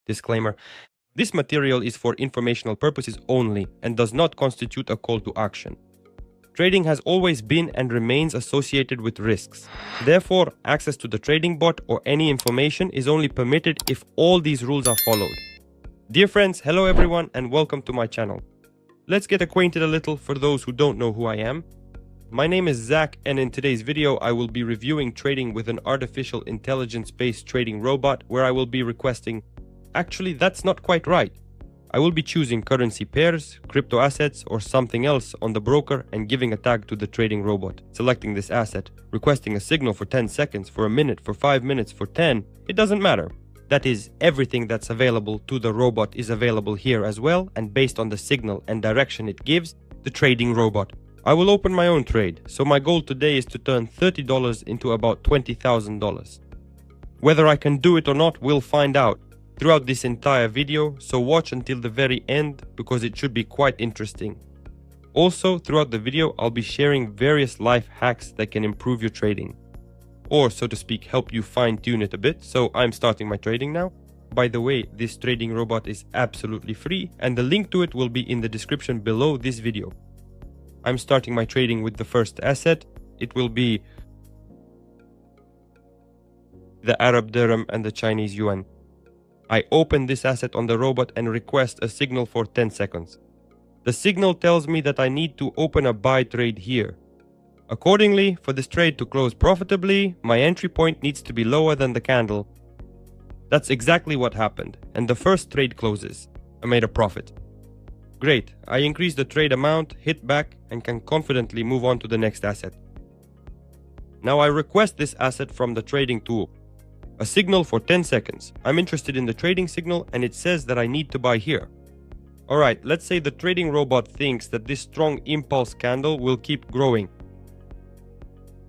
Disclaimer: this material is for informational purposes only and does not constitute a call to action. Trading has always been and remains associated with risks. Therefore, access to the trading bot or any information is only permitted if all these rules are followed. Dear friends, hello everyone and welcome to my channel. Let's get acquainted a little for those who don't know who I am. My name is Zach, and in today's video I will be reviewing trading with an artificial intelligence-based trading robot where I will be requesting... Actually, that's not quite right. I will be choosing currency pairs, crypto assets, or something else on the broker and giving a tag to the trading robot, selecting this asset, requesting a signal for 10 seconds, for a minute, for 5 minutes, for 10, it doesn't matter. That is, everything that's available to the robot is available here as well, and based on the signal and direction it gives, the trading robot. I will open my own trade, so my goal today is to turn $30 into about $20,000. Whether I can do it or not, we'll find out throughout this entire video, so watch until the very end because it should be quite interesting. Also, throughout the video, I'll be sharing various life hacks that can improve your trading, or so to speak, help you fine-tune it a bit. So I'm starting my trading now. By the way, this trading robot is absolutely free and the link to it will be in the description below this video. I'm starting my trading with the first asset. It will be the Arab dirham and the Chinese yuan. I open this asset on the robot and request a signal for 10 seconds. The signal tells me that I need to open a buy trade here. Accordingly, for this trade to close profitably, my entry point needs to be lower than the candle. That's exactly what happened, and the first trade closes. I made a profit. Great, I increase the trade amount, hit back, and can confidently move on to the next asset. Now I request this asset from the trading tool. A signal for 10 seconds. I'm interested in the trading signal and it says that I need to buy here. Alright, let's say the trading robot thinks that this strong impulse candle will keep growing.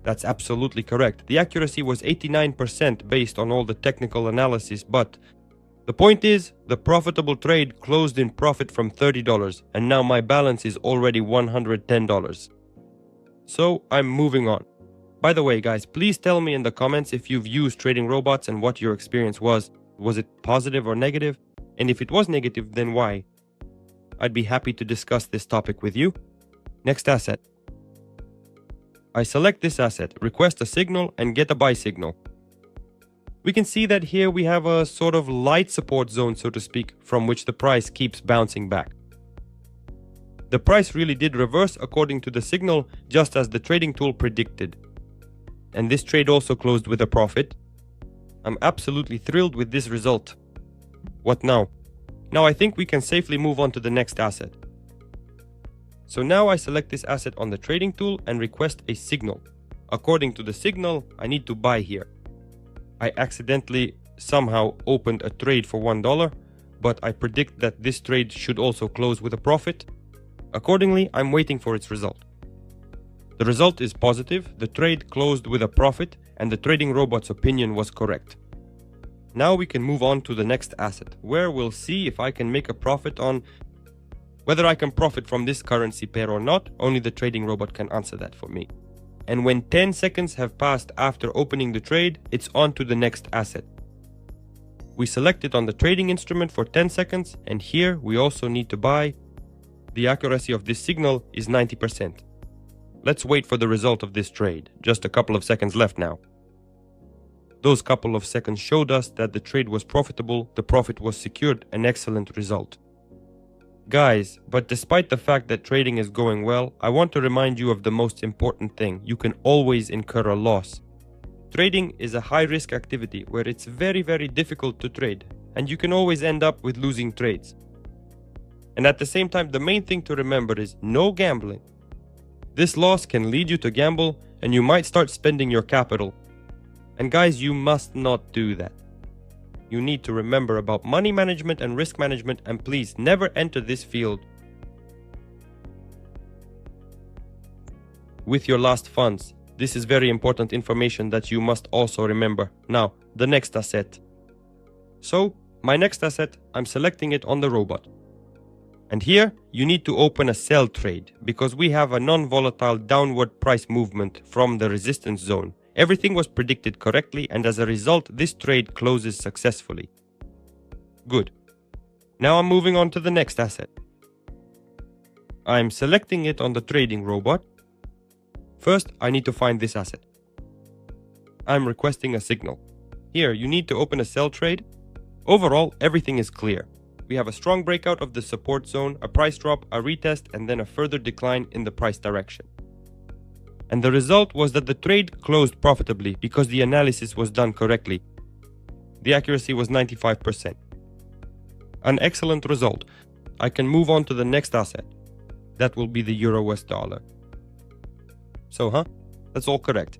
That's absolutely correct. The accuracy was 89% based on all the technical analysis, but the point is, the profitable trade closed in profit from $30 and now my balance is already $110. So I'm moving on. By the way guys, please tell me in the comments if you've used trading robots and what your experience was. Was it positive or negative? And if it was negative, then why? I'd be happy to discuss this topic with you. Next asset. I select this asset, request a signal and get a buy signal. We can see that here we have a sort of light support zone, so to speak, from which the price keeps bouncing back. The price really did reverse according to the signal, just as the trading tool predicted. And this trade also closed with a profit. I'm absolutely thrilled with this result. What now? Now I think we can safely move on to the next asset. So now I select this asset on the trading tool and request a signal. According to the signal, I need to buy here. I accidentally somehow opened a trade for $1, but I predict that this trade should also close with a profit. Accordingly, I'm waiting for its result. The result is positive, the trade closed with a profit, and the trading robot's opinion was correct. Now we can move on to the next asset, where we'll see if I can make a profit on... Whether I can profit from this currency pair or not, only the trading robot can answer that for me. And when 10 seconds have passed after opening the trade, it's on to the next asset. We select it on the trading instrument for 10 seconds, and here we also need to buy. The accuracy of this signal is 90%. Let's wait for the result of this trade. Just a couple of seconds left now. Those couple of seconds showed us that the trade was profitable, the profit was secured, an excellent result. Guys, but despite the fact that trading is going well, I want to remind you of the most important thing. You can always incur a loss. Trading is a high-risk activity where it's very difficult to trade, and you can always end up with losing trades. And at the same time, the main thing to remember is no gambling. This loss can lead you to gamble, and you might start spending your capital. And guys, you must not do that. You need to remember about money management and risk management, and please never enter this field with your last funds. This is very important information that you must also remember. Now, the next asset. So, my next asset, I'm selecting it on the robot. And here, you need to open a sell trade because we have a non-volatile downward price movement from the resistance zone. Everything was predicted correctly, and as a result, this trade closes successfully. Good. Now I'm moving on to the next asset. I'm selecting it on the trading robot. First, I need to find this asset. I'm requesting a signal. Here, you need to open a sell trade. Overall, everything is clear. We have a strong breakout of the support zone, a price drop, a retest, and then a further decline in the price direction. And the result was that the trade closed profitably because the analysis was done correctly. The accuracy was 95%. An excellent result. I can move on to the next asset. That will be the Euro-US dollar. So, that's all correct.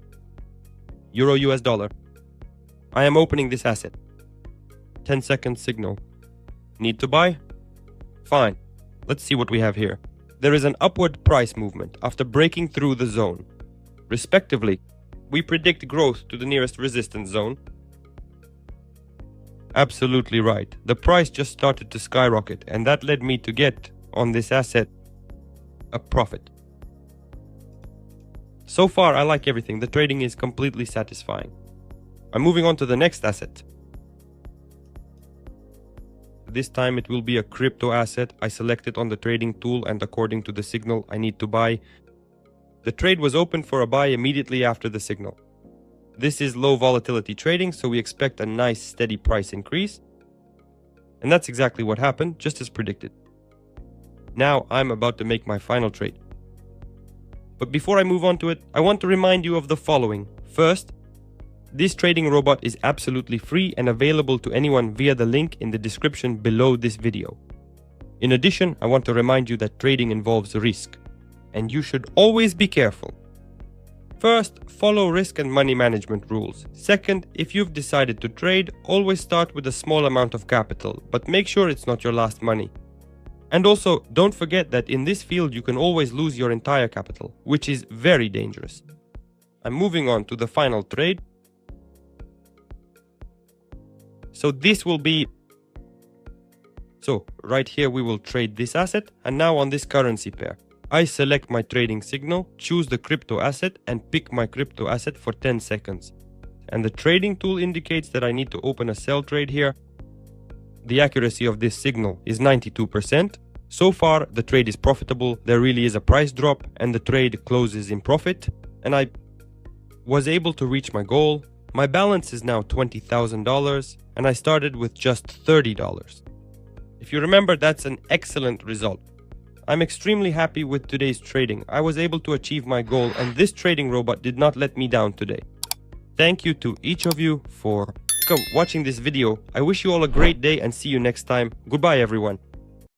Euro-US dollar. I am opening this asset. 10-second signal. Need to buy? Fine. Let's see what we have here. There is an upward price movement after breaking through the zone. Respectively, we predict growth to the nearest resistance zone. Absolutely right. The price just started to skyrocket, and that led me to get, on this asset, a profit. So far, I like everything. The trading is completely satisfying. I'm moving on to the next asset. This time it will be a crypto asset. I select it on the trading tool, and according to the signal, I need to buy. The trade was open for a buy immediately after the signal. This is low volatility trading, so we expect a nice steady price increase. And that's exactly what happened, just as predicted. Now I'm about to make my final trade. But before I move on to it, I want to remind you of the following. First, this trading robot is absolutely free and available to anyone via the link in the description below this video. In addition, I want to remind you that trading involves risk, and you should always be careful. First, follow risk and money management rules. Second, if you've decided to trade, always start with a small amount of capital, but make sure it's not your last money. And also, don't forget that in this field you can always lose your entire capital, which is very dangerous. I'm moving on to the final trade. So this will be... So right here we will trade this asset, and now on this currency pair. I select my trading signal, choose the crypto asset, and pick my crypto asset for 10 seconds. And the trading tool indicates that I need to open a sell trade here. The accuracy of this signal is 92%. So far, the trade is profitable, there really is a price drop, and the trade closes in profit. And I was able to reach my goal. My balance is now $20,000, and I started with just $30. If you remember, that's an excellent result. I'm extremely happy with today's trading. I was able to achieve my goal, and this trading robot did not let me down today. Thank you to each of you for watching this video. I wish you all a great day and see you next time. Goodbye, everyone.